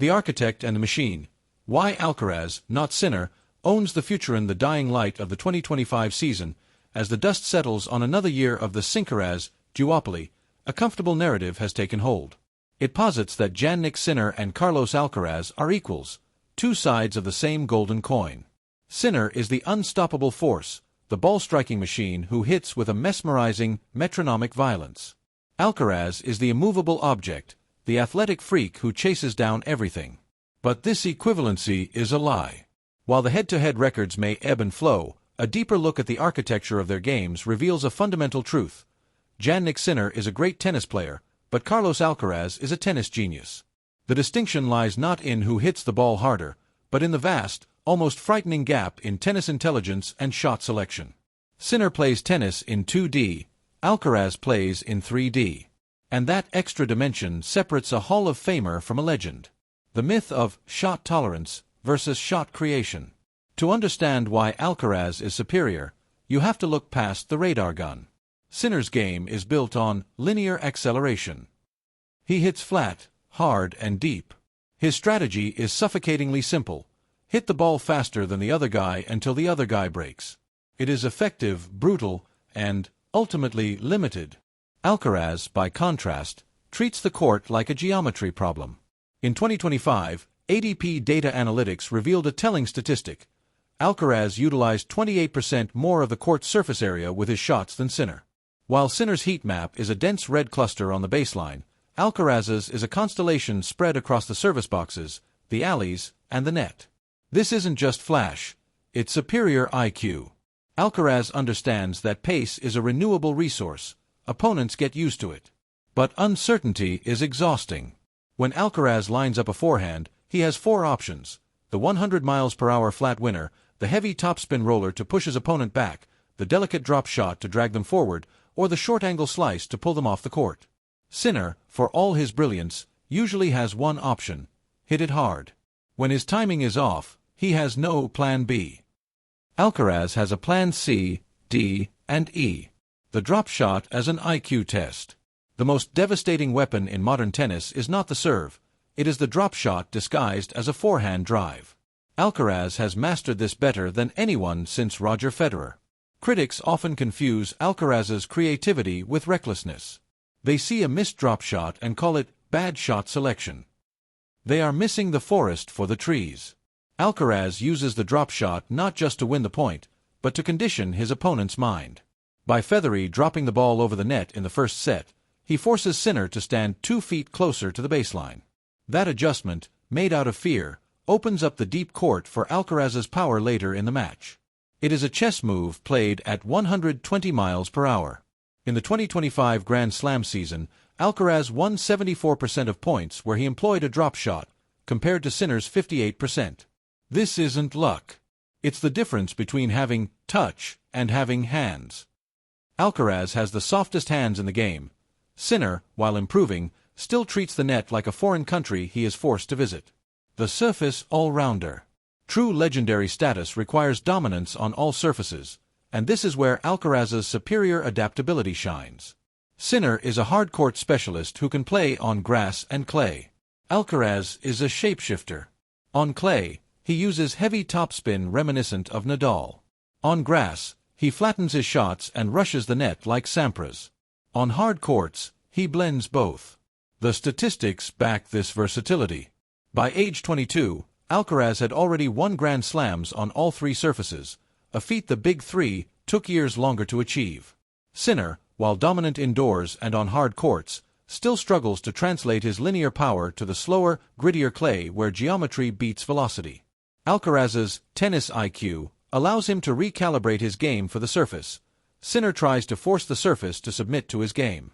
The Architect and the Machine. Why Alcaraz, not Sinner, owns the future in the dying light of the 2025 season. As the dust settles on another year of the Alcaraz duopoly, a comfortable narrative has taken hold. It posits that Jannik Sinner and Carlos Alcaraz are equals, two sides of the same golden coin. Sinner is the unstoppable force, the ball-striking machine who hits with a mesmerizing, metronomic violence. Alcaraz is the immovable object, the athletic freak who chases down everything. But this equivalency is a lie. While the head-to-head records may ebb and flow, a deeper look at the architecture of their games reveals a fundamental truth. Jannik Sinner is a great tennis player, but Carlos Alcaraz is a tennis genius. The distinction lies not in who hits the ball harder, but in the vast, almost frightening gap in tennis intelligence and shot selection. Sinner plays tennis in 2D, Alcaraz plays in 3D. And that extra dimension separates a Hall of Famer from a legend. The myth of shot tolerance versus shot creation. To understand why Alcaraz is superior, you have to look past the radar gun. Sinner's game is built on linear acceleration. He hits flat, hard, and deep. His strategy is suffocatingly simple. Hit the ball faster than the other guy until the other guy breaks. It is effective, brutal, and, ultimately, limited. Alcaraz, by contrast, treats the court like a geometry problem. In 2025, ADP Data Analytics revealed a telling statistic. Alcaraz utilized 28% more of the court's surface area with his shots than Sinner. While Sinner's heat map is a dense red cluster on the baseline, Alcaraz's is a constellation spread across the service boxes, the alleys, and the net. This isn't just flash, it's superior IQ. Alcaraz understands that pace is a renewable resource. Opponents get used to it. But uncertainty is exhausting. When Alcaraz lines up a forehand, he has four options: the 100 miles per hour flat winner, the heavy topspin roller to push his opponent back, the delicate drop shot to drag them forward, or the short-angle slice to pull them off the court. Sinner, for all his brilliance, usually has one option: hit it hard. When his timing is off, he has no plan B. Alcaraz has a plan C, D, and E. The drop shot as an IQ test. The most devastating weapon in modern tennis is not the serve, it is the drop shot disguised as a forehand drive. Alcaraz has mastered this better than anyone since Roger Federer. Critics often confuse Alcaraz's creativity with recklessness. They see a missed drop shot and call it bad shot selection. They are missing the forest for the trees. Alcaraz uses the drop shot not just to win the point, but to condition his opponent's mind. By Federer dropping the ball over the net in the first set, he forces Sinner to stand 2 feet closer to the baseline. That adjustment, made out of fear, opens up the deep court for Alcaraz's power later in the match. It is a chess move played at 120 miles per hour. In the 2025 Grand Slam season, Alcaraz won 74% of points where he employed a drop shot, compared to Sinner's 58%. This isn't luck. It's the difference between having touch and having hands. Alcaraz has the softest hands in the game. Sinner, while improving, still treats the net like a foreign country he is forced to visit. The surface all-rounder. True legendary status requires dominance on all surfaces, and this is where Alcaraz's superior adaptability shines. Sinner is a hard-court specialist who can play on grass and clay. Alcaraz is a shapeshifter. On clay, he uses heavy topspin reminiscent of Nadal. On grass, he flattens his shots and rushes the net like Sampras. On hard courts, he blends both. The statistics back this versatility. By age 22, Alcaraz had already won Grand Slams on all 3 surfaces, a feat the Big Three took years longer to achieve. Sinner, while dominant indoors and on hard courts, still struggles to translate his linear power to the slower, grittier clay where geometry beats velocity. Alcaraz's tennis IQ allows him to recalibrate his game for the surface. Sinner tries to force the surface to submit to his game.